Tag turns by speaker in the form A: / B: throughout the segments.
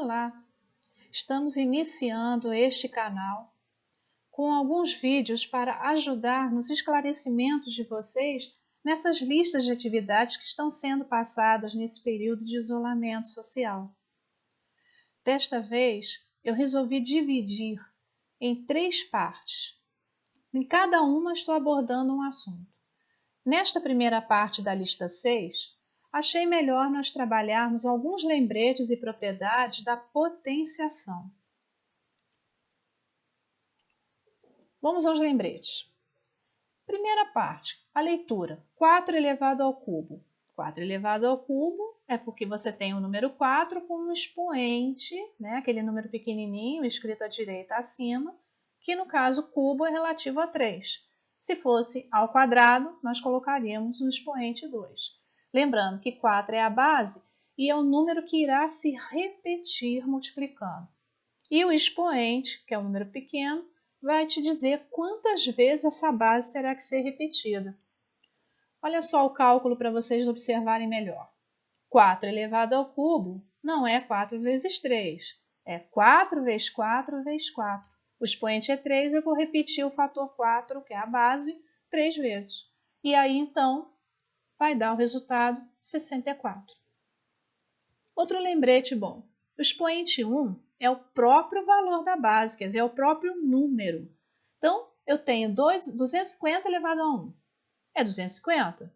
A: Olá! Estamos iniciando este canal com alguns vídeos para ajudar nos esclarecimentos de vocês nessas listas de atividades que estão sendo passadas nesse período de isolamento social. Desta vez, eu resolvi dividir em 3 partes. Em cada uma estou abordando um assunto. Nesta primeira parte da lista 6, achei melhor nós trabalharmos alguns lembretes e propriedades da potenciação. Vamos aos lembretes. Primeira parte, a leitura. 4 elevado ao cubo. 4 elevado ao cubo é porque você tem o número 4 com um expoente, né? Aquele número pequenininho escrito à direita acima, que no caso cubo é relativo a 3. Se fosse ao quadrado, nós colocaríamos o expoente 2. Lembrando que 4 é a base e é o número que irá se repetir multiplicando. E o expoente, que é um número pequeno, vai te dizer quantas vezes essa base terá que ser repetida. Olha só o cálculo para vocês observarem melhor. 4 elevado ao cubo não é 4 vezes 3, é 4 vezes 4 vezes 4. O expoente é 3, eu vou repetir o fator 4, que é a base, 3 vezes. E aí, então, vai dar o resultado 64. Outro lembrete bom. O expoente 1 é o próprio valor da base, quer dizer, é o próprio número. Então, eu tenho 250 elevado a 1. É 250.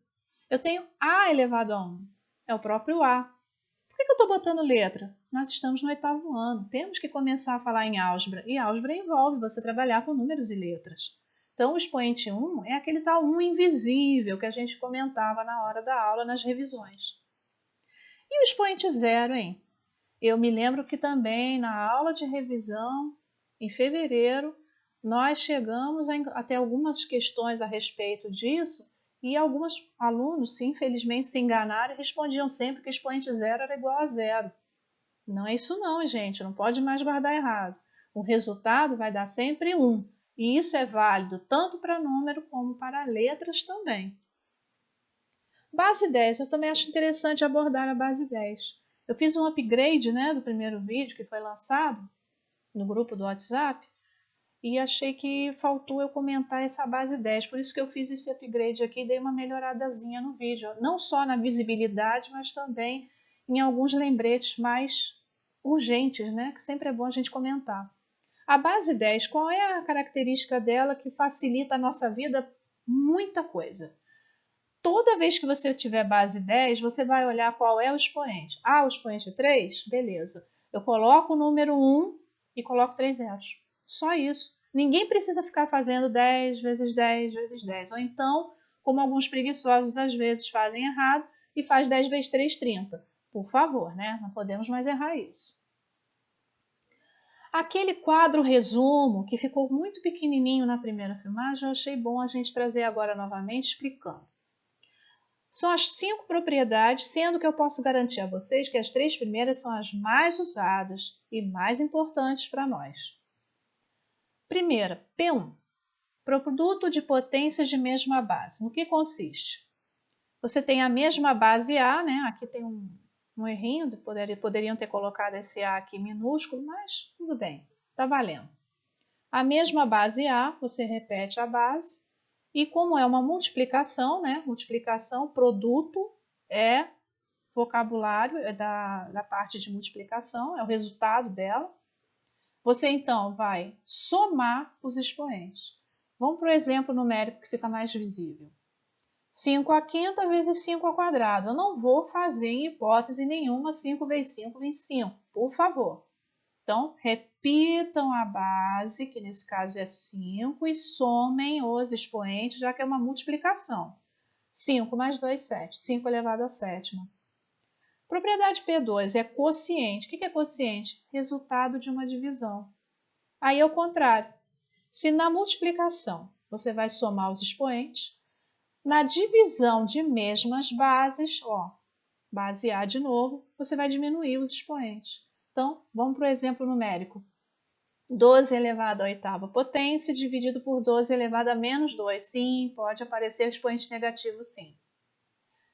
A: Eu tenho A elevado a 1. É o próprio A. Por que eu estou botando letra? Nós estamos no 8º ano. Temos que começar a falar em álgebra. E álgebra envolve você trabalhar com números e letras. Então, o expoente 1 é aquele tal 1 invisível que a gente comentava na hora da aula nas revisões. E o expoente 0, hein? Eu me lembro que também na aula de revisão, em fevereiro, nós chegamos a ter algumas questões a respeito disso e alguns alunos, infelizmente, se enganaram e respondiam sempre que expoente 0 era igual a 0. Não é isso não, gente, não pode mais guardar errado. O resultado vai dar sempre 1, e isso é válido tanto para número como para letras também. Base 10, eu também acho interessante abordar a base 10. Eu fiz um upgrade, né, do primeiro vídeo que foi lançado no grupo do WhatsApp e achei que faltou eu comentar essa base 10. Por isso que eu fiz esse upgrade aqui e dei uma melhoradazinha no vídeo. Não só na visibilidade, mas também em alguns lembretes mais urgentes, né, que sempre é bom a gente comentar. A base 10, qual é a característica dela que facilita a nossa vida? Muita coisa. Toda vez que você tiver base 10, você vai olhar qual é o expoente. Ah, o expoente é 3? Beleza. Eu coloco o número 1 e coloco 3 zeros. Só isso. Ninguém precisa ficar fazendo 10 vezes 10 vezes 10. Ou então, como alguns preguiçosos às vezes fazem errado, e faz 10 vezes 3, 30. Por favor, né? Não podemos mais errar isso. Aquele quadro resumo, que ficou muito pequenininho na primeira filmagem, eu achei bom a gente trazer agora novamente explicando. São as 5 propriedades, sendo que eu posso garantir a vocês que as 3 primeiras são as mais usadas e mais importantes para nós. Primeira, P1. Produto de potências de mesma base. No que consiste? Você tem a mesma base A, né? Aqui tem um errinho, poderiam ter colocado esse A aqui minúsculo, mas tudo bem, está valendo. A mesma base A, você repete a base. E como é uma multiplicação, né? Multiplicação, produto é vocabulário é da parte de multiplicação, é o resultado dela. Você então vai somar os expoentes. Vamos para o exemplo numérico que fica mais visível. 5 à quinta vezes 5 ao quadrado. Eu não vou fazer em hipótese nenhuma 5 vezes 5, 25, por favor. Então, repitam a base, que nesse caso é 5, e somem os expoentes, já que é uma multiplicação. 5 mais 2, 7. 5 elevado à sétima. Propriedade P2 é quociente. O que é quociente? Resultado de uma divisão. Aí é o contrário. Se na multiplicação você vai somar os expoentes, na divisão de mesmas bases, ó, base A de novo, você vai diminuir os expoentes. Então, vamos para o exemplo numérico. 12 elevado à oitava potência dividido por 12 elevado a menos 2. Sim, pode aparecer expoente negativo, sim.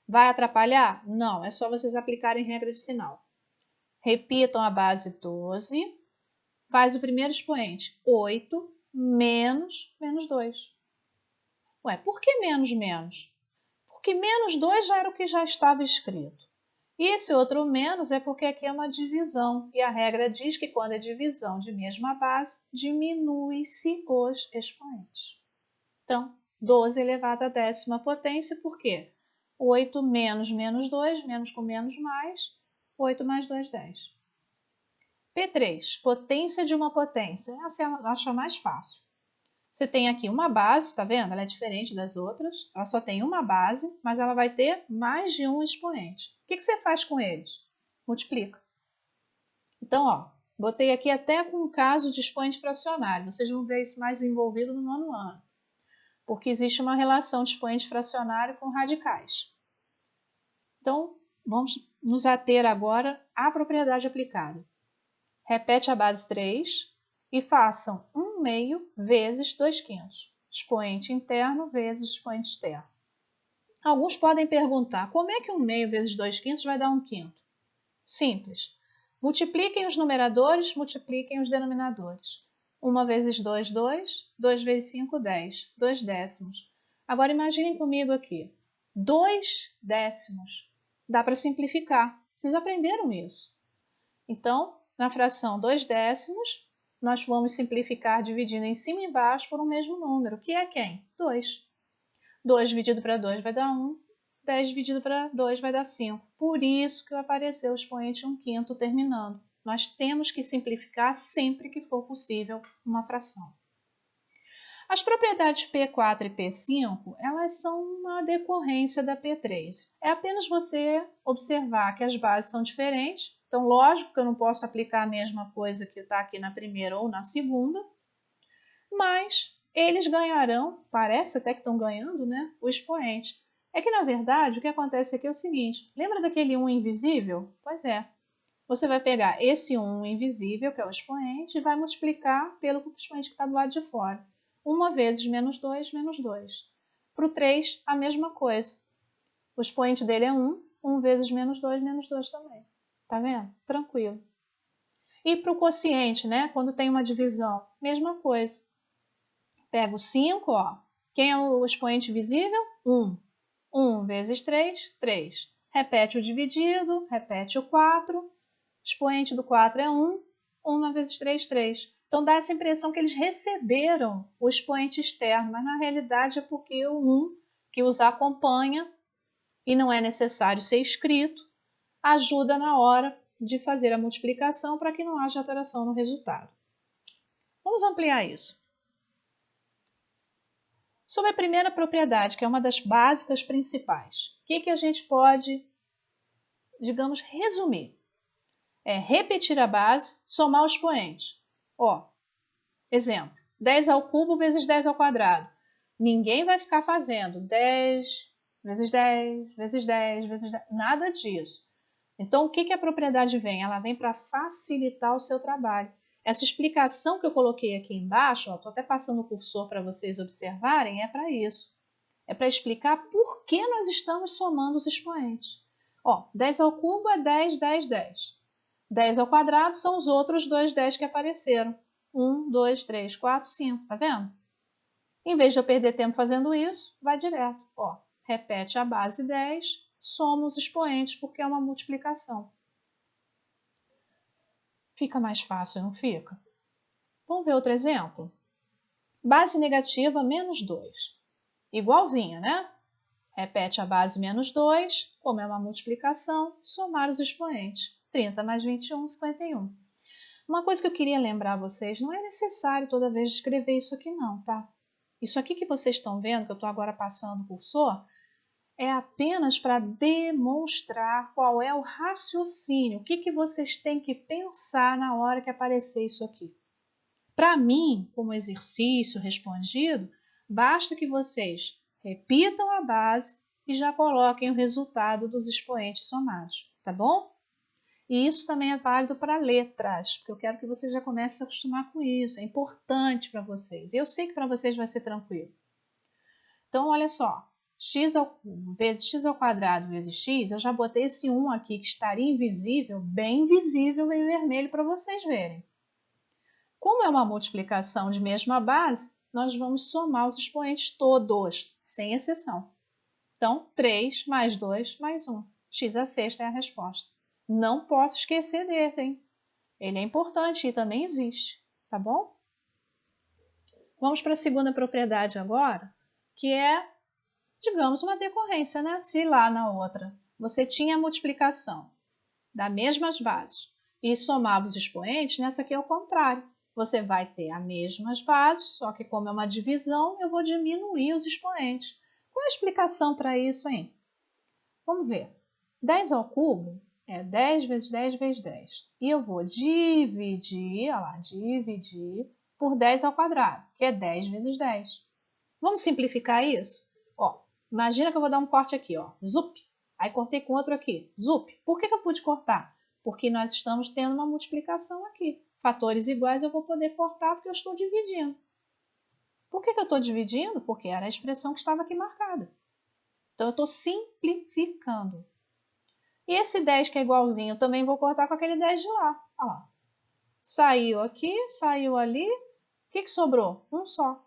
A: Vai atrapalhar? Não, é só vocês aplicarem regra de sinal. Repitam a base 12. Faz o primeiro expoente. 8 menos 2. Ué, por que menos? Porque menos 2 já era o que já estava escrito. E esse outro menos é porque aqui é uma divisão. E a regra diz que quando é divisão de mesma base, diminui-se os expoentes. Então, 12 elevado à 10ª potência, por quê? 8 menos 2, menos com menos mais, 8 mais 2, 10. P3, potência de uma potência. Essa eu acho a mais fácil. Você tem aqui uma base, tá vendo? Ela é diferente das outras. Ela só tem uma base, mas ela vai ter mais de um expoente. O que você faz com eles? Multiplica. Então, ó, botei aqui até com o caso de expoente fracionário. Vocês vão ver isso mais desenvolvido no 9º ano. Porque existe uma relação de expoente fracionário com radicais. Então, vamos nos ater agora à propriedade aplicada. Repete a base 3 e façam 1/2 vezes 2/5. Expoente interno vezes expoente externo. Alguns podem perguntar, como é que 1/2 vezes 2/5 vai dar 1/5? Simples. Multipliquem os numeradores, multipliquem os denominadores. 1 vezes 2, 2. 2 vezes 5, 10. 2 décimos. Agora imaginem comigo aqui. 2 décimos. Dá para simplificar. Vocês aprenderam isso. Então, na fração 2 décimos, nós vamos simplificar dividindo em cima e embaixo por um mesmo número, que é quem? 2. 2 dividido para 2 vai dar 1. 10 dividido para 2 vai dar 5. Por isso que apareceu o expoente 1/5 terminando. Nós temos que simplificar sempre que for possível uma fração. As propriedades P4 e P5, elas são uma decorrência da P3. É apenas você observar que as bases são diferentes. Então, lógico que eu não posso aplicar a mesma coisa que está aqui na primeira ou na segunda, mas eles ganharão, parece até que estão ganhando, né, o expoente. É que, na verdade, o que acontece aqui é o seguinte, lembra daquele 1 invisível? Pois é, você vai pegar esse 1 invisível, que é o expoente, e vai multiplicar pelo expoente que está do lado de fora. 1 vezes menos 2, menos 2. Para o 3, a mesma coisa. O expoente dele é 1, 1 vezes menos 2 também. Tá vendo? Tranquilo. E para o quociente, né? Quando tem uma divisão, mesma coisa. Pega o 5, ó. Quem é o expoente visível? 1. 1 vezes 3, 3. Repete o dividido, repete o 4. Expoente do 4 é 1. 1 vezes 3, 3. Então dá essa impressão que eles receberam o expoente externo, mas na realidade é porque o 1, que os acompanha, e não é necessário ser escrito, ajuda na hora de fazer a multiplicação para que não haja alteração no resultado. Vamos ampliar isso. Sobre a primeira propriedade, que é uma das básicas principais, o que a gente pode, digamos, resumir? É repetir a base, somar os expoentes. Ó, exemplo, 10 ao cubo vezes 10 ao quadrado. Ninguém vai ficar fazendo 10 vezes 10 vezes 10 vezes 10, nada disso. Então, o que a propriedade vem? Ela vem para facilitar o seu trabalho. Essa explicação que eu coloquei aqui embaixo, estou até passando o cursor para vocês observarem, é para isso. É para explicar por que nós estamos somando os expoentes. Ó, 10 ao cubo é 10, 10, 10. 10 ao quadrado são os outros dois 10 que apareceram. 1, 2, 3, 4, 5, tá vendo? Em vez de eu perder tempo fazendo isso, vai direto. Ó, repete a base 10, soma os expoentes, porque é uma multiplicação. Fica mais fácil, não fica? Vamos ver outro exemplo? Base negativa menos 2. Igualzinha, né? Repete a base menos 2, como é uma multiplicação, somar os expoentes. 30 mais 21, 51. Uma coisa que eu queria lembrar a vocês, não é necessário toda vez escrever isso aqui não, tá? Isso aqui que vocês estão vendo, que eu estou agora passando o cursor, é apenas para demonstrar qual é o raciocínio, o que vocês têm que pensar na hora que aparecer isso aqui. Para mim, como exercício respondido, basta que vocês repitam a base e já coloquem o resultado dos expoentes somados, tá bom? E isso também é válido para letras, porque eu quero que vocês já comecem a se acostumar com isso, é importante para vocês. E eu sei que para vocês vai ser tranquilo. Então, olha só, x ao cubo vezes x ao quadrado vezes x, eu já botei esse 1 aqui que estaria invisível, bem visível em vermelho para vocês verem. Como é uma multiplicação de mesma base, nós vamos somar os expoentes todos, sem exceção. Então, 3 mais 2 mais 1. X à sexta é a resposta. Não posso esquecer desse, hein? Ele é importante e também existe, tá bom? Vamos para a segunda propriedade agora, que é, digamos, uma decorrência, né? Se lá na outra você tinha a multiplicação das mesmas bases e somava os expoentes, nessa aqui é o contrário. Você vai ter as mesmas bases, só que como é uma divisão, eu vou diminuir os expoentes. Qual é a explicação para isso, hein? Vamos ver. 10 ao cubo é 10 vezes 10 vezes 10. E eu vou dividir, olha lá, dividir por 10 ao quadrado, que é 10 vezes 10. Vamos simplificar isso? Ó, imagina que eu vou dar um corte aqui, ó, zup. Aí cortei com outro aqui, zup. Por que eu pude cortar? Porque nós estamos tendo uma multiplicação aqui. Fatores iguais eu vou poder cortar porque eu estou dividindo. Por que eu estou dividindo? Porque era a expressão que estava aqui marcada. Então, eu estou simplificando. E esse 10 que é igualzinho, eu também vou cortar com aquele 10 de lá. Olha lá. Saiu aqui, saiu ali. O que sobrou? Um só.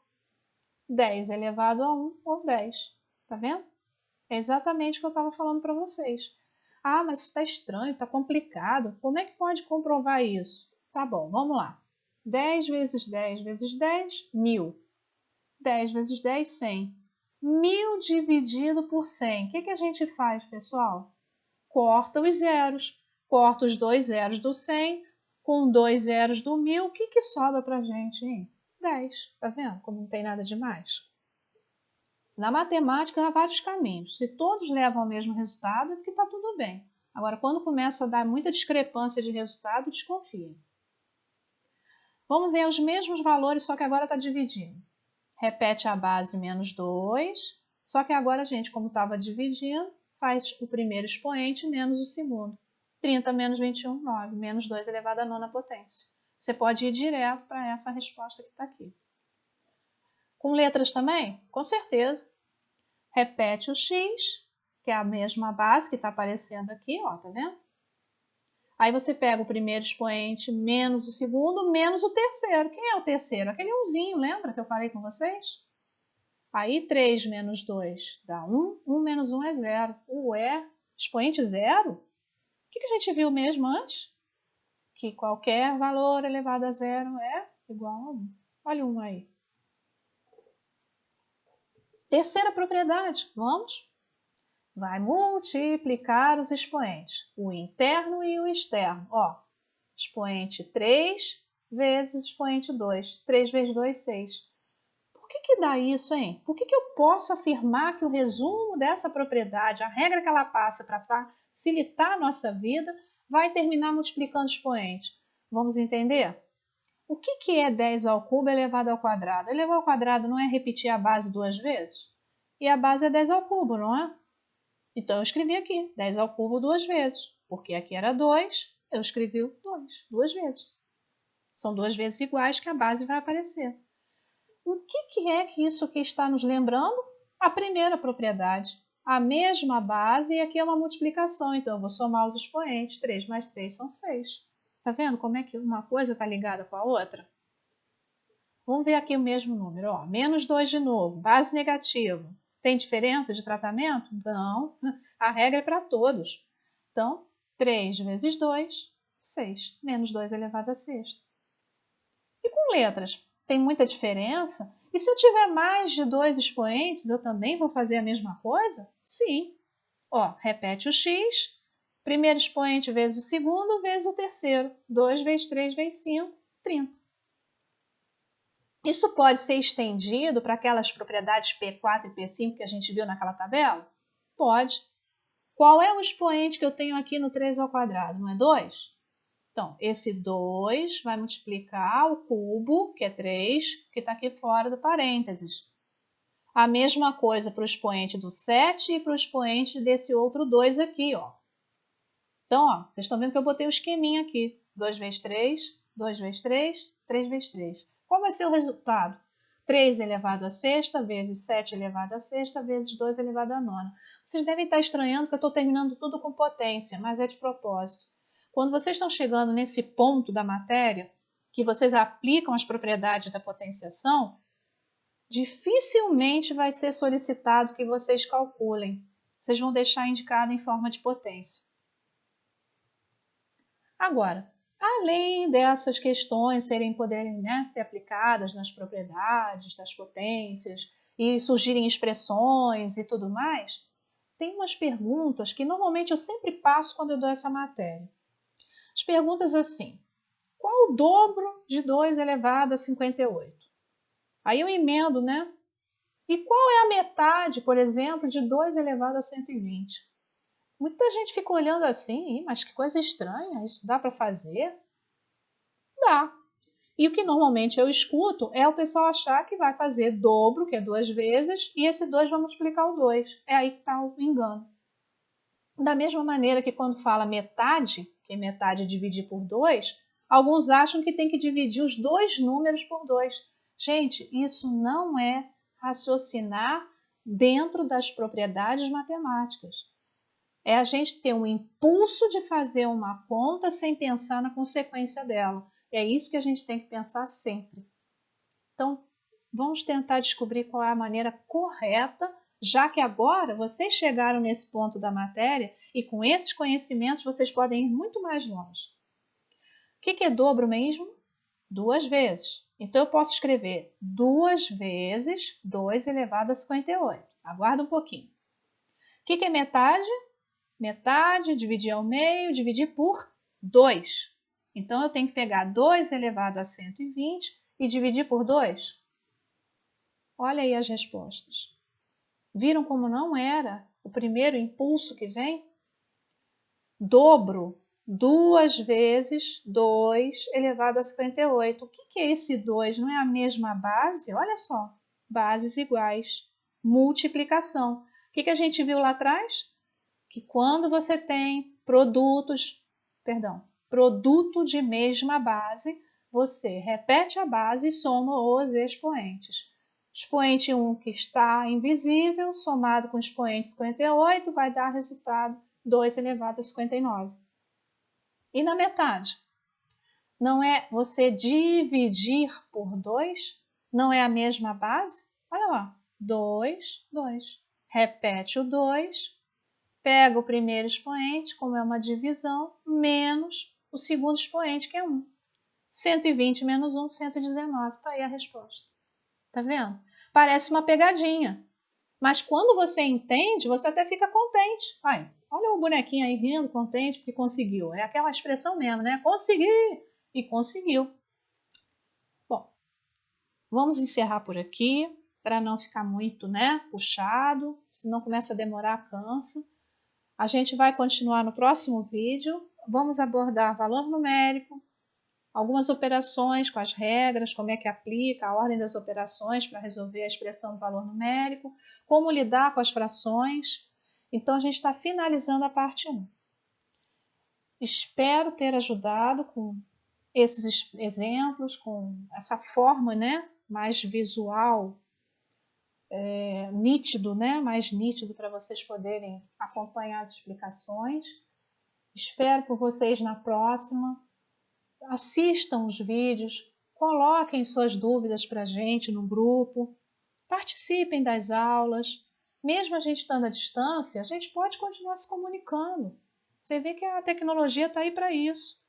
A: 10 elevado a 1, ou 10. Tá vendo? É exatamente o que eu estava falando para vocês. Ah, mas isso está estranho, está complicado. Como é que pode comprovar isso? Tá bom, vamos lá. 10 vezes 10 vezes 10, 1000. 10 vezes 10, 100. 1000 dividido por 100. O que a gente faz, pessoal? Corta os zeros. Corta os dois zeros do 100 com dois zeros do 1000. O que sobra para a gente, hein? 10. Tá vendo como não tem nada demais? Na matemática, há vários caminhos. Se todos levam ao mesmo resultado, é porque está tudo bem. Agora, quando começa a dar muita discrepância de resultado, desconfiem. Vamos ver os mesmos valores, só que agora está dividindo. Repete a base menos 2, só que agora, gente, como estava dividindo, faz o primeiro expoente menos o segundo. 30 menos 21, 9. Menos 2 elevado à nona potência. Você pode ir direto para essa resposta que está aqui. Com letras também? Com certeza. Repete o x, que é a mesma base que está aparecendo aqui, ó, tá vendo? Aí você pega o primeiro expoente menos o segundo, menos o terceiro. Quem é o terceiro? Aquele 1zinho, lembra que eu falei com vocês? Aí 3 menos 2 dá 1, 1 menos 1 é 0. Ué, expoente 0? O que a gente viu mesmo antes? Que qualquer valor elevado a 0 é igual a 1. Olha o 1 aí. Terceira propriedade, vamos? Vai multiplicar os expoentes, o interno e o externo. Ó, expoente 3 vezes expoente 2. 3 vezes 2, 6. Por que dá isso, hein? Por que eu posso afirmar que o resumo dessa propriedade, a regra que ela passa para facilitar a nossa vida, vai terminar multiplicando expoentes? Vamos entender? O que é 10 ao cubo elevado ao quadrado? Elevar ao quadrado não é repetir a base duas vezes? E a base é 10 ao cubo, não é? Então, eu escrevi aqui 10 ao cubo duas vezes. Porque aqui era 2, eu escrevi o 2 duas vezes. São duas vezes iguais que a base vai aparecer. O que é que isso aqui está nos lembrando? A primeira propriedade. A mesma base e aqui é uma multiplicação. Então, eu vou somar os expoentes. 3 mais 3 são 6. Tá vendo como é que uma coisa está ligada com a outra? Vamos ver aqui o mesmo número. Ó, menos 2 de novo. Base negativa. Tem diferença de tratamento? Não. A regra é para todos. Então, 3 vezes 2, 6. Menos 2 elevado a sexta. E com letras? Tem muita diferença? E se eu tiver mais de 2 expoentes, eu também vou fazer a mesma coisa? Sim. Ó, repete o x. Primeiro expoente vezes o segundo vezes o terceiro. 2 vezes 3 vezes 5, 30. Isso pode ser estendido para aquelas propriedades P4 e P5 que a gente viu naquela tabela? Pode. Qual é o expoente que eu tenho aqui no 3 ao quadrado? Não é 2? Então, esse 2 vai multiplicar o cubo, que é 3, que está aqui fora do parênteses. A mesma coisa para o expoente do 7 e para o expoente desse outro 2 aqui, ó. Então, ó, vocês estão vendo que eu botei o esqueminha aqui. 2 vezes 3, 2 vezes 3, 3 vezes 3. Qual vai ser o resultado? 3 elevado a sexta vezes 7 elevado a sexta vezes 2 elevado a nona. Vocês devem estar estranhando que eu estou terminando tudo com potência, mas é de propósito. Quando vocês estão chegando nesse ponto da matéria, que vocês aplicam as propriedades da potenciação, dificilmente vai ser solicitado que vocês calculem. Vocês vão deixar indicado em forma de potência. Agora, além dessas questões poderem, né, ser aplicadas nas propriedades das potências e surgirem expressões e tudo mais, tem umas perguntas que normalmente eu sempre passo quando eu dou essa matéria. As perguntas assim: qual o dobro de 2 elevado a 58? Aí eu emendo, né? E qual é a metade, por exemplo, de 2 elevado a 120? Muita gente fica olhando assim, mas que coisa estranha, isso dá para fazer? Dá. E o que normalmente eu escuto é o pessoal achar que vai fazer dobro, que é 2 vezes, e esse 2 vai multiplicar o 2. É aí que está o engano. Da mesma maneira que quando fala metade, que metade é dividir por 2, alguns acham que tem que dividir os dois números por 2. Gente, isso não é raciocinar dentro das propriedades matemáticas. É a gente ter um impulso de fazer uma conta sem pensar na consequência dela. É isso que a gente tem que pensar sempre. Então, vamos tentar descobrir qual é a maneira correta, já que agora vocês chegaram nesse ponto da matéria e com esses conhecimentos vocês podem ir muito mais longe. O que é dobro mesmo? 2 vezes. Então, eu posso escrever 2 vezes 2 elevado a 58. Aguarda um pouquinho. O que é metade? Metade, dividir ao meio, dividir por 2. Então, eu tenho que pegar 2 elevado a 120 e dividir por 2. Olha aí as respostas. Viram como não era o primeiro impulso que vem? Dobro, 2 vezes 2 elevado a 58. O que é esse 2? Não é a mesma base? Olha só, bases iguais, multiplicação. O que a gente viu lá atrás? Que quando você tem produto de mesma base, você repete a base e soma os expoentes. Expoente 1 que está invisível, somado com o expoente 58, vai dar resultado 2 elevado a 59. E na metade? Não é você dividir por 2? Não é a mesma base? Olha lá, 2, 2. Repete o 2. Pega o primeiro expoente, como é uma divisão, menos o segundo expoente, que é 1. 120 menos 1, 119. Está aí a resposta. Tá vendo? Parece uma pegadinha. Mas quando você entende, você até fica contente. Ai, olha o bonequinho aí rindo, contente, porque conseguiu. É aquela expressão mesmo, né? Consegui! E conseguiu. Bom, vamos encerrar por aqui, para não ficar muito, né, puxado. Senão começa a demorar, cansa. A gente vai continuar no próximo vídeo. Vamos abordar valor numérico, algumas operações com as regras, como é que aplica a ordem das operações para resolver a expressão do valor numérico, como lidar com as frações. Então, a gente está finalizando a parte 1. Espero ter ajudado com esses exemplos, com essa forma, né, mais visual, nítido, né, mais nítido para vocês poderem acompanhar as explicações. Espero por vocês na próxima. Assistam os vídeos, coloquem suas dúvidas para a gente no grupo, participem das aulas. Mesmo a gente estando à distância, a gente pode continuar se comunicando. Você vê que a tecnologia está aí para isso.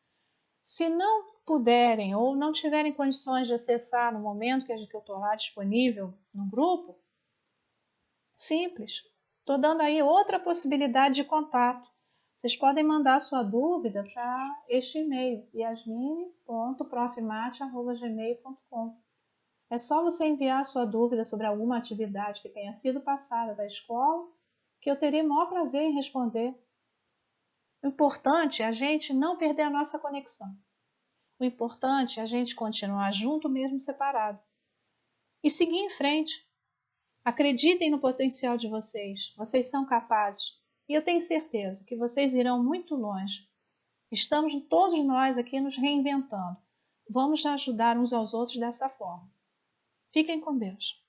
A: Se não puderem ou não tiverem condições de acessar no momento que eu estou lá disponível no grupo, simples. Estou dando aí outra possibilidade de contato. Vocês podem mandar sua dúvida para este e-mail, yasmine.profmate@gmail.com. É só você enviar sua dúvida sobre alguma atividade que tenha sido passada da escola, que eu terei o maior prazer em responder. O importante é a gente não perder a nossa conexão. O importante é a gente continuar junto mesmo separado. E seguir em frente. Acreditem no potencial de vocês. Vocês são capazes. E eu tenho certeza que vocês irão muito longe. Estamos todos nós aqui nos reinventando. Vamos ajudar uns aos outros dessa forma. Fiquem com Deus.